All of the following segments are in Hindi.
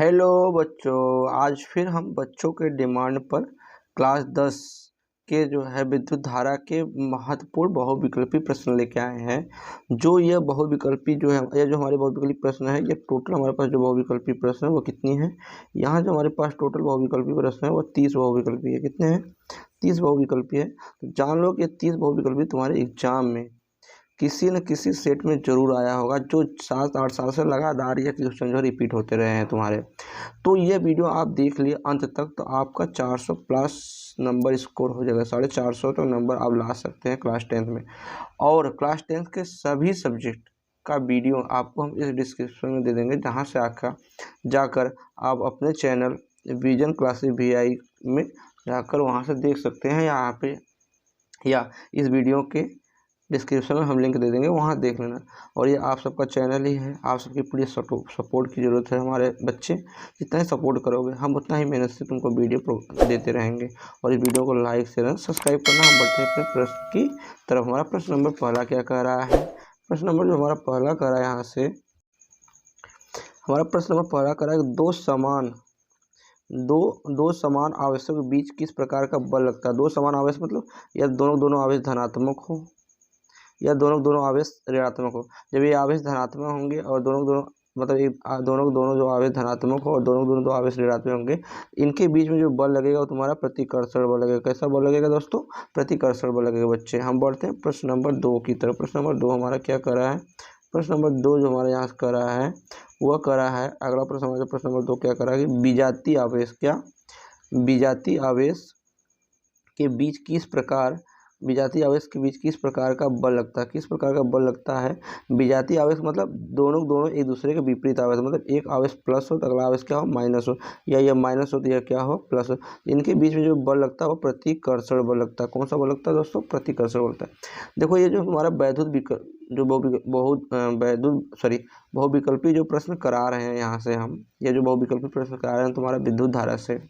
हेलो बच्चों, आज फिर हम बच्चों के डिमांड पर क्लास 10 के जो है विद्युत धारा के महत्वपूर्ण बहुविकल्पी प्रश्न लेके आए हैं। जो ये बहुविकल्पी जो है, ये जो हमारे बहुविकल्पी प्रश्न है, ये टोटल हमारे पास जो बहुविकल्पी प्रश्न है वो कितनी है। यहाँ जो हमारे पास टोटल बहुविकल्पी प्रश्न है वो 30 बहुविकल्पी है। कितने हैं? 30 बहुविकल्पी है। तो जान लो कि 30 बहुविकल्पी तुम्हारे एग्जाम में किसी न किसी सेट में जरूर आया होगा, जो 7-8 साल से लगातार ये क्वेश्चन जो रिपीट होते रहे हैं तुम्हारे। तो ये वीडियो आप देख लिए अंत तक तो आपका 400 प्लस नंबर स्कोर हो जाएगा। 450 तो नंबर आप ला सकते हैं क्लास 10th में। और क्लास 10th के सभी सब्जेक्ट का वीडियो आपको हम इस डिस्क्रिप्शन में दे देंगे, जहाँ से जाकर आप अपने चैनल विजन क्लासेस VI में जाकर वहाँ से देख सकते हैं। यहाँ पे या इस वीडियो के डिस्क्रिप्शन में हम लिंक दे देंगे, वहाँ देख लेना। और ये आप सबका चैनल ही है, आप सबकी पूरी सपोर्ट की ज़रूरत है। हमारे बच्चे जितना ही सपोर्ट करोगे, हम उतना ही मेहनत से तुमको वीडियो देते रहेंगे। और इस वीडियो को लाइक शेयर सब्सक्राइब करना। हम बढ़ते हैं अपने प्रश्न की तरफ। हमारा प्रश्न नंबर पहला क्या कह रहा है? प्रश्न नंबर जो हमारा पहला कह रहा है, यहाँ से हमारा प्रश्न नंबर पहला कह रहा है, दो समान आवेशों के बीच किस प्रकार का बल लगता है। दो समान आवेश मतलब या दोनों आवेश धनात्मक हो या दोनों आवेश ऋणात्मक हो। जब ये आवेश धनात्मक होंगे और दोनों मतलब एक दोनों जो आवेश धनात्मक हो और दोनों दो आवेश ऋणात्मक होंगे, इनके बीच में जो बल लगेगा वो तुम्हारा प्रतिकर्षण बल लगेगा। कैसा बल लगेगा दोस्तों? प्रतिकर्षण बल लगेगा। बच्चे हम बढ़ते हैं प्रश्न नंबर 2 की तरफ। प्रश्न नंबर 2 हमारा क्या कर रहा है? प्रश्न नंबर 2 जो हमारे यहाँ कर रहा है वह कर रहा है, अगला प्रश्न हमारा प्रश्न नंबर 2 क्या कर रहा है कि विजातीय आवेश के बीच विजातीय आवेश के बीच किस प्रकार का बल लगता है। किस प्रकार का बल लगता है? विजातीय आवेश मतलब दोनों एक दूसरे के विपरीत आवेश, मतलब एक आवेश प्लस हो तो अगला आवेश क्या हो? माइनस हो, या यह माइनस हो तो यह क्या हो? प्लस हो। इनके बीच में जो बल लगता है वो प्रतिकर्षण बल लगता है। कौन सा बल लगता है दोस्तों? प्रतिकर्षण बल लगता है। देखो, ये जो हमारा बहुविकल्पी जो प्रश्न करा रहे हैं, यहाँ से हम ये जो बहुविकल्पी प्रश्न करा रहे हैं तुम्हारा विद्युत धारा से,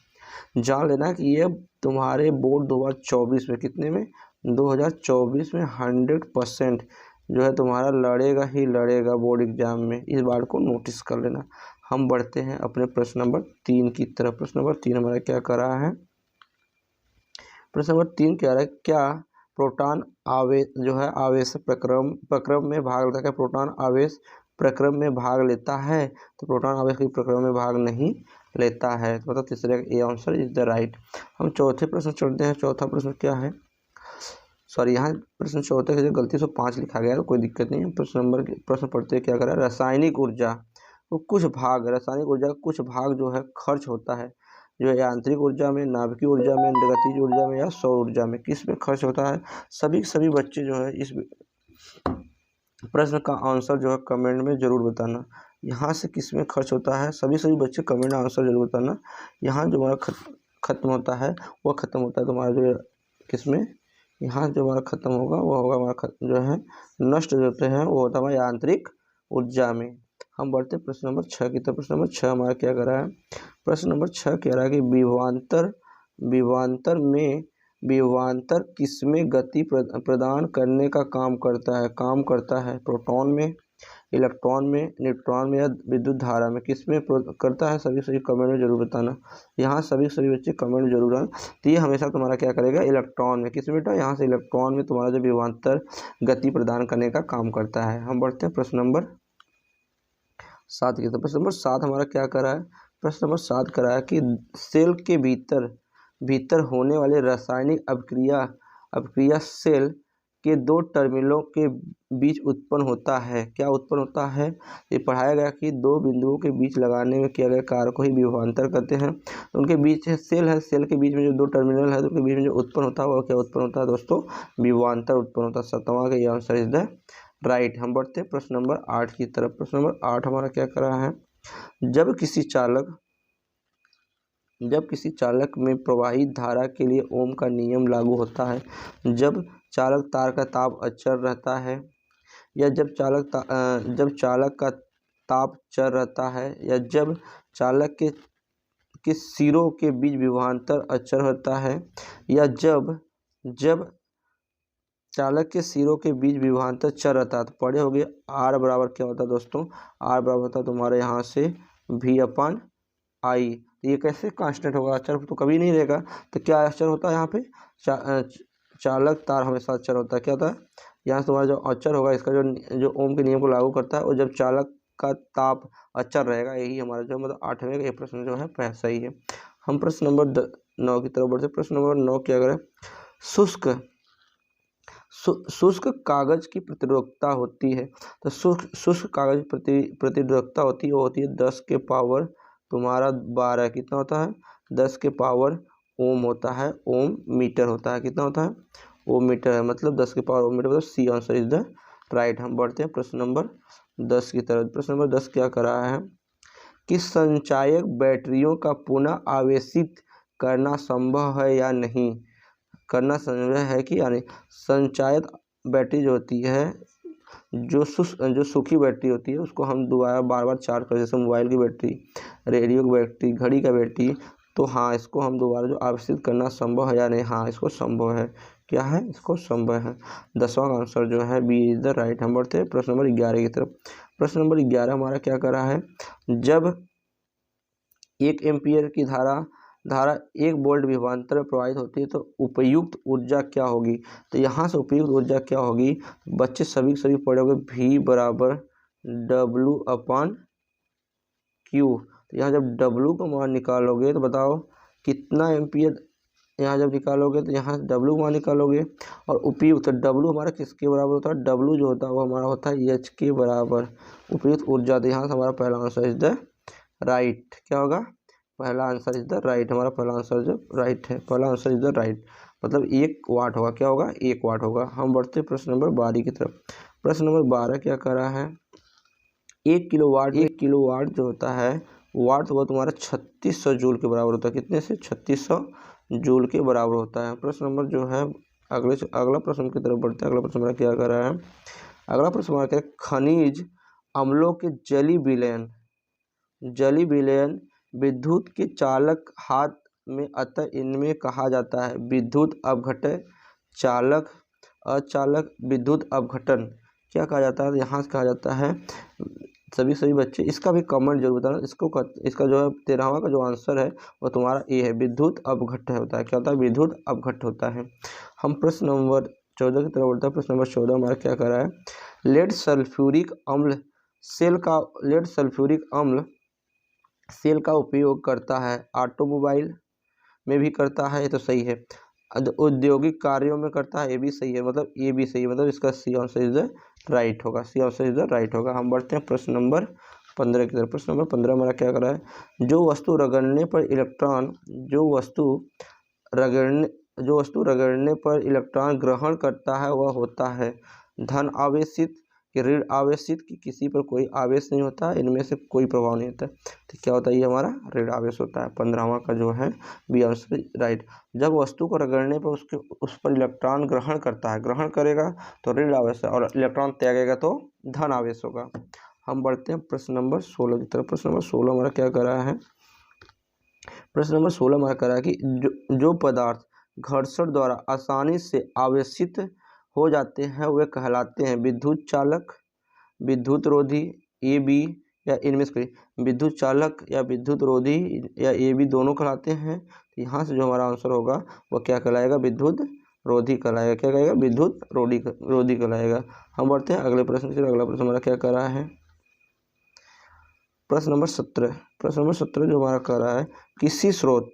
जान लेना कि ये तुम्हारे बोर्ड 2024 में कितने में? 2024 में 100% जो है तुम्हारा लड़ेगा ही लड़ेगा बोर्ड एग्जाम में। इस बात को नोटिस कर लेना। हम बढ़ते हैं अपने प्रश्न नंबर 3 की तरफ। प्रश्न नंबर 3 हमारा क्या कर रहा है? प्रश्न नंबर 3 क्या रहा है? क्या प्रोटॉन आवेश जो है आवेश प्रक्रम में भाग लेता है? क्या प्रोटॉन आवेश प्रक्रम में भाग लेता है? तो प्रोटॉन आवेश के प्रक्रम में भाग नहीं लेता है। तो मतलब तीसरे A answer is the right. हम चौथे प्रश्न चलते हैं। चौथा प्रश्न क्या है? सॉरी, यहाँ प्रश्न चौथे की गलती से 5 लिखा गया है, तो कोई दिक्कत नहीं है। प्रश्न पढ़ते हैं क्या कर रहा है? रासायनिक ऊर्जा का कुछ भाग जो है खर्च होता है, जो है यांत्रिक ऊर्जा में, नाभिकीय ऊर्जा में, गतिज ऊर्जा में या सौर ऊर्जा में। किस में खर्च होता है? सभी बच्चे जो है इस प्रश्न का आंसर जो है कमेंट में जरूर बताना। यहाँ से किस में खर्च होता है? सभी बच्चे कमेंट में आंसर जरूर बताना। यहाँ जो हमारा खत्म होता है वो खत्म होता है तुम्हारा जो किस में? यहाँ जो हमारा खत्म होगा वो होगा हमारा जो है नष्ट होते हैं वो होता है यांत्रिक ऊर्जा में। हम बढ़ते हैं प्रश्न नंबर 6 की तरफ। प्रश्न नंबर 6 हमारा क्या कर रहा है? प्रश्न नंबर 6 कह रहा है कि विभवांतर किसमें गति प्रदान करने का काम करता है? प्रोटॉन में, इलेक्ट्रॉन में, न्यूट्रॉन में या विद्युत धारा में? किसमें करता है? सभी कमेंट में जरूर बताना। यहाँ सभी बच्चे कमेंट में जरूर आना। तो ये हमेशा तुम्हारा क्या करेगा? इलेक्ट्रॉन में। किसमें बेटा? यहाँ से इलेक्ट्रॉन में तुम्हारा जो विभवांतर गति प्रदान करने का काम करता है। हम बढ़ते हैं प्रश्न नंबर 7 की तरफ। प्रश्न नंबर 7 हमारा क्या कर रहा है? प्रश्न नंबर 7 कर रहा है कि सेल के भीतर होने वाले रासायनिक अभिक्रिया सेल के 2 टर्मिनलों के बीच उत्पन्न होता है। क्या उत्पन्न होता है? ये पढ़ाया गया कि 2 बिंदुओं के बीच लगाने में किया गया कार्य को ही विभवांतर कहते हैं। तो उनके बीच सेल है, सेल के बीच में जो 2 टर्मिनल है तो उनके बीच में जो उत्पन्न होता है वो क्या उत्पन्न होता है दोस्तों? विभवांतर उत्पन्न होता है। 7वां का ये आंसर इज द राइट। हम बढ़ते हैं प्रश्न नंबर 8 की तरफ। प्रश्न नंबर 8 हमारा क्या कर रहा है? जब किसी चालक में प्रवाहित धारा के लिए ओम का नियम लागू होता है, जब चालक तार का ताप अचर रहता है, या जब चालक का ताप चर रहता है, या जब चालक के सिरों के बीच विभवांतर अचर होता है, या जब चालक के सिरों के बीच विभवांतर चर रहता है। तो पढ़े होगे आर बराबर क्या होता है दोस्तों? आर बराबर होता है तुम्हारे यहाँ से V/N आई। ये कैसे कांस्टेंट होगा, अचर तो कभी नहीं रहेगा। तो क्या अचर होता है यहाँ पे, चालक तार हमेशा अचर होता है। क्या होता है यहाँ से तुम्हारा जो अचर होगा, इसका जो ओम के नियम को लागू करता है, और जब चालक का ताप अचर रहेगा, यही हमारा जो मतलब 8वें का ये प्रश्न जो है सही है। हम प्रश्न नंबर 9 की तरफ बढ़ते। प्रश्न नंबर 9 क्या करें, शुष्क कागज की प्रतिरोधकता होती है। तो शुष्क कागज प्रतिरोधकता होती है, वो होती है 10 के पावर तुम्हारा 12। कितना होता है, 10 के पावर ओम होता है, ओम मीटर होता है। कितना होता है, ओम मीटर है, मतलब 10 के पावर ओम मीटर, मतलब C answer is the right. हम बढ़ते हैं प्रश्न नंबर 10 की तरफ। प्रश्न नंबर 10 क्या कर रहा है कि संचायक बैटरियों का पुनः आवेशित करना संभव है या नहीं। करना संभव है कि यानी संचायक बैटरी जो होती है, जो सूखी बैटरी होती है, उसको हम दोबारा बार बार चार्ज कर, जैसे मोबाइल की बैटरी, रेडियो की बैटरी, घड़ी का बैटरी, तो हाँ इसको हम दोबारा जो आवेशित करना संभव है या नहीं, हाँ इसको संभव है। क्या है, इसको संभव है। 10वां आंसर जो है बी इज द राइट। हम बढ़ते हैं प्रश्न नंबर 11 की तरफ। प्रश्न नंबर 11 हमारा क्या कर रहा है, जब 1 एम्पियर की धारा 1 वोल्ट विभवांतर में प्रवाहित होती है तो उपयुक्त ऊर्जा क्या होगी। तो यहाँ से उपयुक्त ऊर्जा क्या होगी, बच्चे सभी पढ़ोगे V बराबर W अपॉन Q। तो यहाँ जब W को मान निकालोगे तो बताओ कितना एम्पियर, यहाँ जब निकालोगे तो यहाँ W को मान निकालोगे, और उपयुक्त W हमारा किसके बराबर होता है, W जो होता है वो हमारा होता है H के बराबर। उपयुक्त ऊर्जा, तो यहाँ से हमारा पहला आंसर इज द राइट। क्या होगा, पहला आंसर इज द राइट। हमारा पहला आंसर जो राइट है, पहला आंसर इज द राइट, मतलब 1 वाट होगा। क्या होगा, 1 वाट होगा। हम बढ़ते प्रश्न नंबर 12 की तरफ। प्रश्न नंबर 12 क्या कर रहा है, 1 किलोवाट जो होता है, वाट वो तुम्हारा 3600 जूल के बराबर होता है। कितने से, 3600 जूल के बराबर होता है। प्रश्न नंबर जो है अगला प्रश्न की तरफ बढ़ते हैं। अगला प्रश्न हमारा क्या कर रहा है, अगला प्रश्न हमारा क्या है, खनिज अम्लों के जली विलयन विद्युत के चालक हाथ में, अतः इनमें कहा जाता है विद्युत अपघटन, चालक, अचालक, विद्युत अपघटन। क्या कहा जाता है, यहाँ से कहा जाता है, सभी बच्चे इसका भी कमेंट जरूर बताना। इसका जो है 13वां का जो आंसर है वो तुम्हारा ए है, विद्युत अपघट्ट होता है। क्या होता है, विद्युत अपघट्ट होता है। हम प्रश्न नंबर 14 की तरफ बढ़ते हैं। प्रश्न नंबर 14 हमारा क्या कर रहा है, लेड सल्फ्यूरिक अम्ल सेल का उपयोग करता है, ऑटोमोबाइल में भी करता है, ये तो सही है। औद्योगिक कार्यों में करता है, ये भी सही है, मतलब ये भी सही है, मतलब इसका C answer is the right होगा। C answer is the right होगा। हम बढ़ते हैं प्रश्न नंबर 15 की तरफ। प्रश्न नंबर 15 हमारा क्या कर रहा है, जो वस्तु रगड़ने पर इलेक्ट्रॉन ग्रहण करता है वह होता है धन आवेशित कि ऋण आवेशित, कि किसी पर कोई आवेश नहीं होता, इनमें से कोई प्रभाव नहीं होता। तो क्या होता है, ये हमारा ऋण आवेश होता है। 15वां का जो है बी आंसर राइट। जब वस्तु को रगड़ने पर उस पर इलेक्ट्रॉन ग्रहण करता है, ग्रहण करेगा तो ऋण आवेश है, और इलेक्ट्रॉन त्यागेगा तो धन आवेश होगा। हम बढ़ते हैं प्रश्न नंबर 16 की तरफ। प्रश्न नंबर 16 हमारा क्या कर रहा है, प्रश्न नंबर 16 हमारा कर रहा है कि जो पदार्थ घर्षण द्वारा आसानी से आवेशित हो जाते हैं वे कहलाते हैं विद्युत चालक, विद्युत रोधी, ए बी या इनमें से कोई। विद्युत चालक या विद्युत रोधी या ए बी दोनों कहलाते हैं। तो यहाँ से जो हमारा आंसर होगा वह क्या कहलाएगा, विद्युत रोधी कहलाएगा। क्या कहेगा, विद्युत रोधी कहलाएगा। हम बढ़ते हैं अगले प्रश्न की। अगला प्रश्न हमारा क्या कर रहा है, प्रश्न नंबर 17। प्रश्न नंबर 17 जो हमारा कर रहा है, किसी स्रोत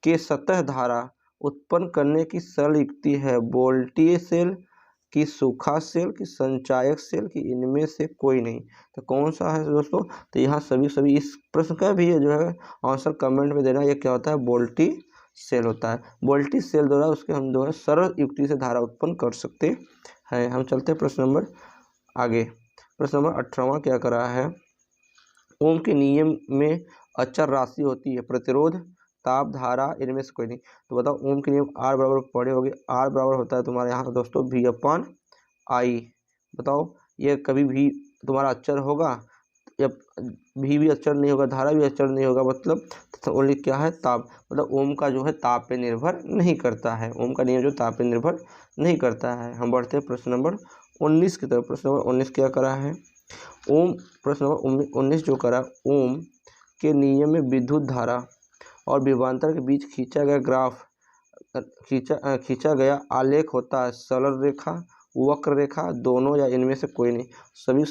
के सतह धारा उत्पन्न करने की सरल युक्ति है वोल्टीय सेल की, सूखा सेल की, संचायक सेल की, इनमें से कोई नहीं। तो कौन सा है दोस्तों, तो यहाँ सभी इस प्रश्न का भी जो है आंसर कमेंट में देना। ये क्या होता है, वोल्टी सेल होता है। वोल्टी सेल द्वारा उसके हम जो है सरल युक्ति से धारा उत्पन्न कर सकते हैं। हम चलते हैं प्रश्न नंबर आगे। प्रश्न नंबर 18वां क्या कर रहा है, ओम के नियम में अचर राशि होती है प्रतिरोध, ताप, धारा, इनमें से कोई नहीं। तो बताओ ओम के नियम आर बराबर पढ़े होगे, आर बराबर होता है तुम्हारे यहाँ दोस्तों V अपॉन आई। बताओ ये कभी भी तुम्हारा अचर होगा, या V भी अचर नहीं होगा, धारा भी अचर नहीं होगा, मतलब तो ओनली क्या है, ताप। मतलब ओम का जो है ताप पे निर्भर नहीं करता है, ओम का नियम जो ताप पे निर्भर नहीं करता है। हम बढ़ते हैं प्रश्न नंबर 19 की तरफ। प्रश्न नंबर 19 क्या करा है, ओम, प्रश्न नंबर 19 जो करा, ओम के नियम में विद्युत धारा और विभवांतर के बीच खींचा गया ग्राफ खींचा गया आलेख होता है सरल रेखा, वक्र रेखा, दोनों या इनमें से कोई नहीं। सभी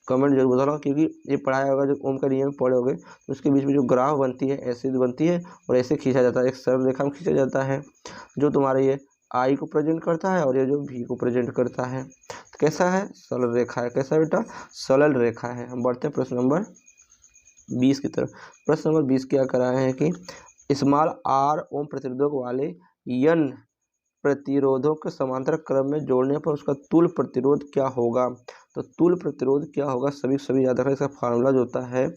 कमेंट जरूर बताना, क्योंकि ये पढ़ाया होगा जब ओम का नियम पढ़े होगे तो उसके बीच में जो ग्राफ बनती है ऐसे बनती है और ऐसे खींचा जाता है, एक सरल रेखा में खींचा जाता है जो तुम्हारे ये आई को प्रेजेंट करता है और ये जो भी को प्रेजेंट करता है। तो कैसा है? सरल रेखा है। कैसा बेटा? सरल रेखा है। हम बढ़ते हैं प्रश्न नंबर 20 की तरफ। प्रश्न नंबर 20 क्या करा है कि स्मॉल आर ओम प्रतिरोधक वाले यन प्रतिरोधों के समांतर क्रम में जोड़ने पर उसका तुल्य प्रतिरोध क्या होगा? तो तुल्य प्रतिरोध क्या होगा सभी याद रखना। इसका फार्मूला जो होता है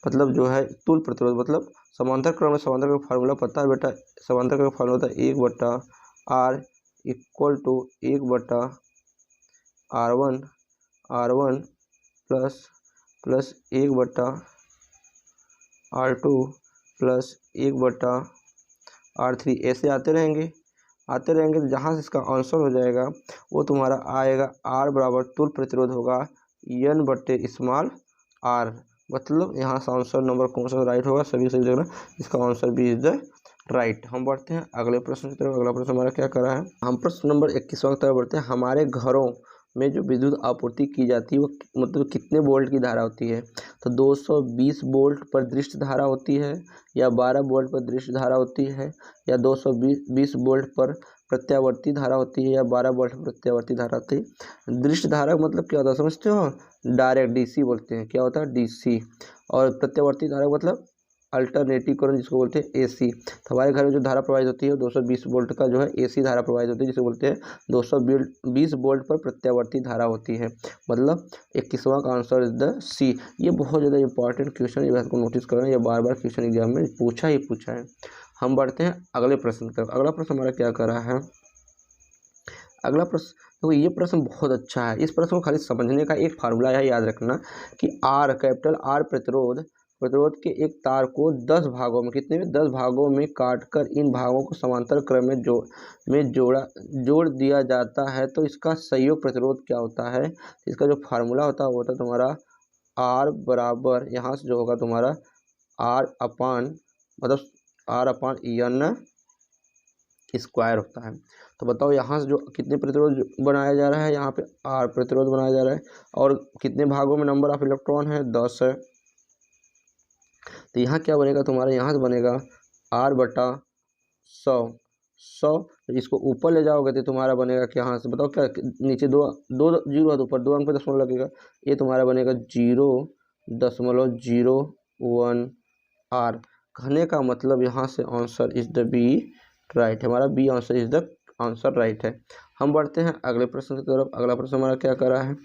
मतलब जो है तुल्य प्रतिरोध मतलब समांतर क्रम में समांतर का फार्मूला पता है बेटा। समांतर का फार्मूला होता है 1/r equal to 1/r1 plus 1/r2 plus 1/r3 ऐसे आते रहेंगे तो जहाँ से इसका आंसर हो जाएगा वो तुम्हारा आएगा R बराबर तुल्य प्रतिरोध होगा N बट्टे स्मॉल r। मतलब यहाँ से आंसर नंबर कौन सा राइट होगा? सभी जगह इसका answer B is the right. हम बढ़ते हैं अगले प्रश्न की तरफ। अगला प्रश्न हमारा क्या कर रहा है? हम प्रश्न नंबर 21 की तरफ बढ़ते हैं। हमारे घरों में जो विद्युत आपूर्ति की जाती है वो मतलब कितने वोल्ट की धारा होती है? तो 220 वोल्ट पर दृष्ट धारा होती है, या 12 वोल्ट पर दृष्ट धारा होती है, या 220 वोल्ट पर प्रत्यावर्ती धारा होती है, या 12 वोल्ट पर प्रत्यावर्ती धारा होती है। दृष्ट धारा मतलब क्या होता है समझते हो? डायरेक्ट डीसी बोलते हैं। क्या होता है? डीसी। और प्रत्यावर्ती धारा मतलब अल्टरनेटिव करंट जिसको बोलते हैं एसी। तो हमारे घर में जो धारा प्रवाहित होती है 220 वोल्ट का जो है एसी धारा प्रवाहित होती है जिसे बोलते हैं 220 वोल्ट पर प्रत्यावर्ती धारा होती है। मतलब 21वां का आंसर इज द सी। ये बहुत ज़्यादा इंपॉर्टेंट क्वेश्चन, ये बात को नोटिस करना, ये बार बार क्वेश्चन एग्जाम में पूछा है। हम बढ़ते हैं अगले प्रश्न की तरफ। अगला प्रश्न हमारा क्या कर रहा है? अगला प्रश्न देखो, ये प्रश्न बहुत अच्छा है। इस प्रश्न को खाली समझने का एक फार्मूला है, याद रखना कि आर कैपिटल आर प्रतिरोध के एक तार को 10 भागों में कितने में 10 भागों में काटकर इन भागों को समांतर क्रम में जोड़ दिया जाता है तो इसका संयोग प्रतिरोध क्या होता है? इसका जो फार्मूला होता है वो होता है तुम्हारा आर बराबर यहाँ से जो होगा तुम्हारा आर अपान एन स्क्वायर होता है। तो बताओ यहाँ से जो कितने प्रतिरोध बनाया जा रहा है? यहाँ पे आर प्रतिरोध बनाया जा रहा है और कितने भागों में नंबर ऑफ इलेक्ट्रॉन है? 10 है। तो यहाँ क्या बनेगा तुम्हारा? यहाँ से बनेगा R बटा 100। इसको ऊपर ले जाओगे तो तुम्हारा बनेगा क्या? यहाँ से बताओ क्या? नीचे दो जीरो है तो ऊपर 2 अंक पे दशमलव लगेगा। ये तुम्हारा बनेगा 0.01 R। कहने का मतलब यहाँ से answer is the B right. हमारा B answer is the answer right है। हम बढ़ते हैं अगले प्रश्न की तरफ। अगला प्रश्न हमारा क्या कर रहा है?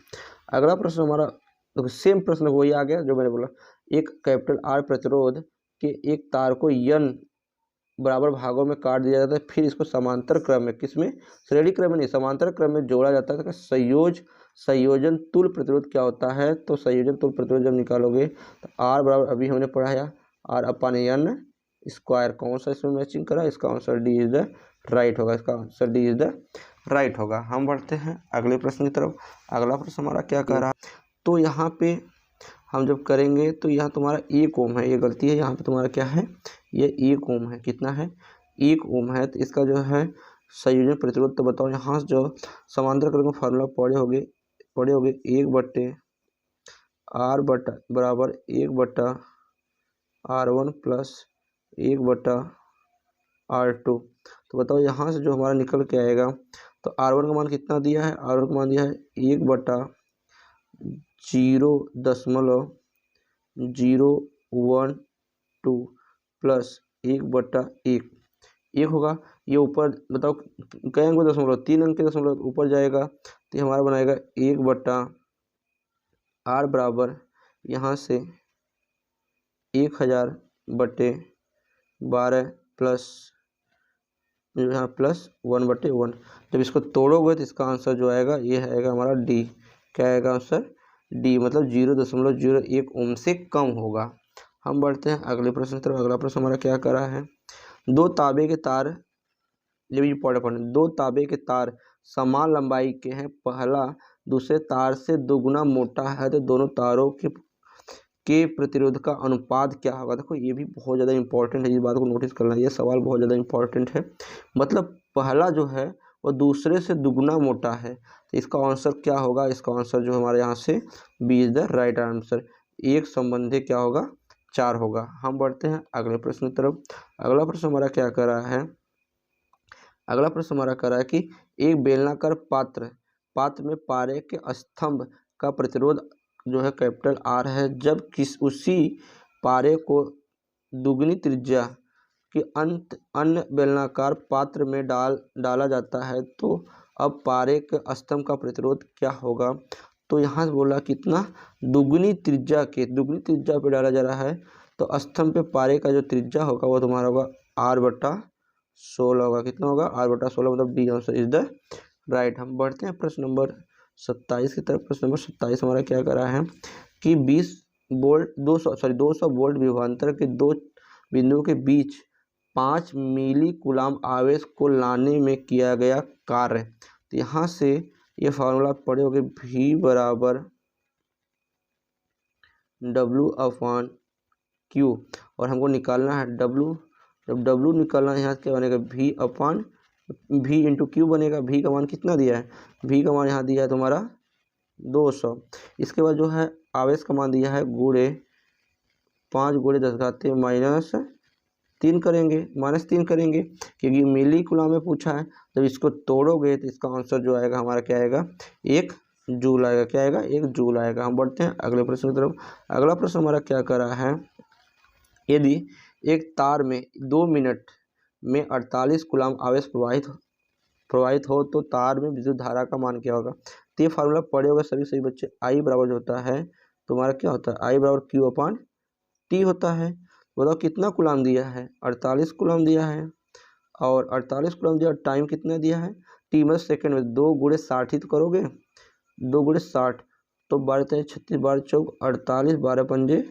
अगला प्रश्न हमारा तो सेम प्रश्न वही आ गया जो मैंने बोला। एक कैपिटल आर प्रतिरोध के एक तार को यन बराबर भागों में काट दिया जाता है, फिर इसको समांतर क्रम में, किसमें? श्रेणी क्रम में नहीं, समांतर क्रम में जोड़ा जाता है। तो संयोजन तुल्य प्रतिरोध क्या होता है? तो संयोजन तुल्य प्रतिरोध जब निकालोगे तो आर बराबर अभी हमने पढ़ाया आर अपन एन स्क्वायर। कौन सा इसमें मैचिंग करा? इसका answer D is the right होगा। इसका answer D is the right होगा। हम बढ़ते हैं अगले प्रश्न की तरफ। अगला प्रश्न हमारा क्या कह रहा है? तो यहाँ पे हम जब करेंगे तो यहाँ तुम्हारा 1 ओम है, ये गलती है। यहाँ पे तुम्हारा क्या है? ये 1 ओम है। कितना है? 1 ओम है। तो इसका जो है संयोजन प्रतिरोध तो बताओ। यहाँ से जो समांतर क्रम का फार्मूला पढ़े होगे 1/r बराबर 1/r1 प्लस 1/r2। तो बताओ यहाँ से जो हमारा निकल के आएगा तो R1 का मान कितना दिया है? R1 का मान दिया है 1/0.012 प्लस 1/1 होगा। ये ऊपर बताओ कई अंक में दशमलव? 3 अंक के दशमलव ऊपर जाएगा तो हमारा बनाएगा 1/r बराबर यहाँ से 1000/12 प्लस यहाँ प्लस 1/1। जब इसको तोड़ोगे तो इसका आंसर जो आएगा ये आएगा हमारा डी। क्या आएगा आंसर? डी। मतलब 0.01 ओम से कम होगा। हम बढ़ते हैं अगले प्रश्न की तरफ। अगला प्रश्न हमारा क्या कर रहा है? 2 तांबे के तार, ये भी पढ़े 2 तांबे के तार समान लंबाई के हैं। पहला दूसरे तार से 2 गुना मोटा है तो दोनों तारों के प्रतिरोध का अनुपात क्या होगा। देखो ये भी बहुत ज़्यादा इंपॉर्टेंट है, इस बात को नोटिस करना, ये सवाल बहुत ज़्यादा इंपॉर्टेंट है। मतलब पहला जो है वो दूसरे से दुगना मोटा है, तो इसका आंसर क्या होगा, इसका आंसर जो हमारे यहाँ से B is the right answer. एक संबंधी क्या होगा, 4 होगा। हम बढ़ते हैं अगले प्रश्न की तरफ। अगला प्रश्न हमारा क्या कर रहा है, अगला प्रश्न हमारा कर रहा है कि एक बेलनाकार पात्र में पारे के स्तंभ का प्रतिरोध जो है कैपिटल आर है, जब उसी पारे को दुगनी त्रिज्या के अन्य बेलनाकार पात्र में डाला जाता है, तो अब पारे के स्तंभ का प्रतिरोध क्या होगा। तो यहाँ से बोला कितना, दुगनी त्रिज्या पे डाला जा रहा है, तो स्तंभ पे पारे का जो त्रिज्या होगा वो तुम्हारा होगा R/16 होगा। कितना होगा, R/16, मतलब D answer is the right. हम बढ़ते हैं प्रश्न नंबर 27 की तरफ। प्रश्न नंबर 27 हमारा क्या कर रहा है कि 200 वोल्ट विभवांतर के दो बिंदुओं के बीच 5 मिली कूलाम आवेश को लाने में किया गया कार्य। तो यहाँ से ये फार्मूला पढ़े होगे, V बराबर W/Q, और हमको निकालना है W। जब W निकालना है यहाँ क्या बनेगा, V इंटू Q बनेगा। V का मान कितना दिया है, V का मान यहाँ दिया है तुम्हारा 200। इसके बाद जो है आवेश का मान दिया है गुणे 5 गुणे 10 घाते -3 करेंगे, -3 करेंगे, क्योंकि मिली कूलाम में पूछा है। जब इसको तोड़ोगे तो इसका आंसर जो आएगा हमारा क्या आएगा, 1 जूल आएगा। क्या आएगा, 1 जूल आएगा। हम बढ़ते हैं अगले प्रश्न की तरफ। अगला प्रश्न हमारा क्या कर रहा है, यदि एक तार में 2 मिनट में 48 कूलाम आवेश प्रवाहित हो तो तार में विद्युत धारा का मान क्या होगा। तो ये फार्मूला पढ़े होगा सभी बच्चे। I बराबर जो होता है तुम्हारा क्या होता है, I बराबर Q/T होता है। बताओ कितना कूलाम दिया है, 48 कूलाम दिया है, और 48 कूलाम दिया, टाइम कितना दिया है, T मतलब सेकेंड में 2 गुणे 60 ही तो करोगे, 2 गुणे 60, तो 12 36 12 चौक 48, 12 पंजे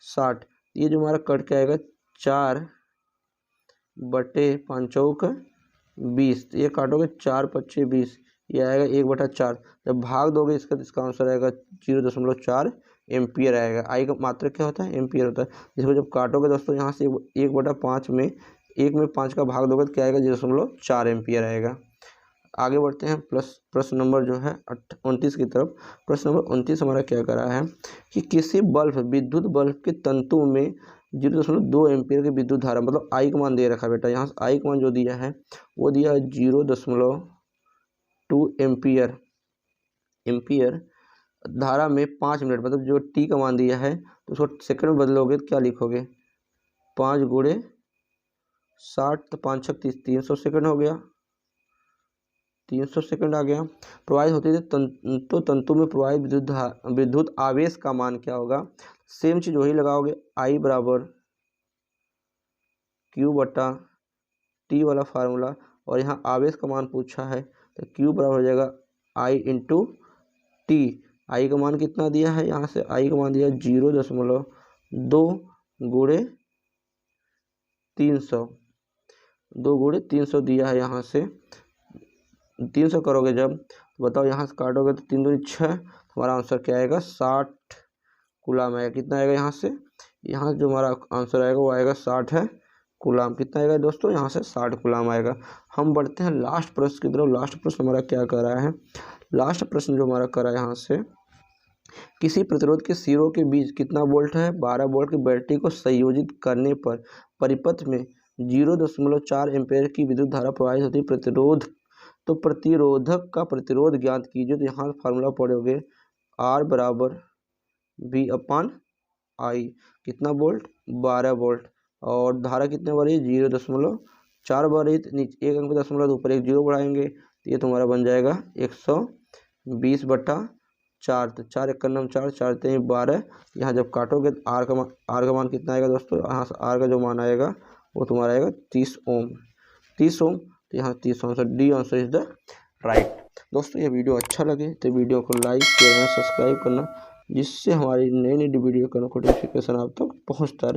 60। ये जो हमारा कट के आएगा 4/5 चौक 20, ये काटोगे 4 5 20, ये आएगा 1/4। जब भाग दोगे इसका तो इसका आंसर आएगा 0.4 एम्पियर आएगा। आई का मात्रक क्या होता है, एम्पियर होता है। इसको जब काटोगे दोस्तों यहाँ से 1/5 में 1 में 5 का भाग दोगे तो क्या आएगा, 0.4 एम्पियर आएगा। आगे बढ़ते हैं प्रश्न नंबर जो है 29 की तरफ। प्रश्न नंबर 29 हमारा क्या कर रहा है कि किसी विद्युत बल्ब के तंतु में 0.2 एम्पियर की विद्युत धारा, मतलब आई का मान दे रखा है बेटा। यहाँ से आई का मान जो दिया है वो दिया है 0.2 एम्पियर धारा में 5 मिनट, मतलब जो टी का मान दिया है तो उसको सेकंड में बदलोगे तो क्या लिखोगे, 5 गुणे 60, तो 5 6 30, 300 सेकंड हो गया, 300 सेकंड आ गया। प्रवाहित होते थे तो तंतु में प्रवाहित विद्युत आवेश का मान क्या होगा। सेम चीज वही लगाओगे, I बराबर Q/T वाला फार्मूला, और यहाँ आवेश का मान पूछा है तो Q बराबर हो जाएगा I इंटू T। आई का मान कितना दिया है, यहाँ से आई का मान दिया 0.2 गुणे 300, 2 गुणे 300 दिया है। यहाँ से 300 करोगे जब, तो बताओ यहाँ से काटोगे तो 3 दूनी 6, हमारा आंसर क्या आएगा, 60 कूलाम आएगा। कितना आएगा यहाँ से, यहाँ जो हमारा आंसर आएगा वो आएगा 60 है कूलाम। कितना आएगा दोस्तों, यहाँ से 60 कूलाम आएगा। हम बढ़ते हैं लास्ट प्रश्न की तरफ। लास्ट प्रश्न हमारा क्या कर रहा है, लास्ट प्रश्न जो हमारा कर रहा है यहाँ से, किसी प्रतिरोध के सिरों के बीच कितना वोल्ट है, 12 वोल्ट की बैटरी को संयोजित करने पर परिपथ में 0.4 एम्पीयर की विद्युत धारा प्रवाहित होती है। प्रतिरोधक का प्रतिरोध ज्ञात कीजिए। तो यहाँ फार्मूला पढ़ोगे R बराबर V/I, कितना वोल्ट, 12 वोल्ट, और धारा कितने बढ़ी, 0.4 बढ़ी, एक अंक दशमलव ऊपर 1 0 बढ़ाएंगे तो ये तुम्हारा बन जाएगा 120/4। तो 4 1 4 4 3 12, यहाँ जब काटोगे तो R का मान कितना आएगा दोस्तों, यहाँ से R का जो मान आएगा वो तुम्हारा आएगा 30 ओम। तो यहाँ 30 answer, D answer is the right. दोस्तों ये वीडियो अच्छा लगे तो वीडियो को लाइक शेयर सब्सक्राइब करना, जिससे हमारी नई वीडियो का नोटिफिकेशन आप तक पहुँचता रहे।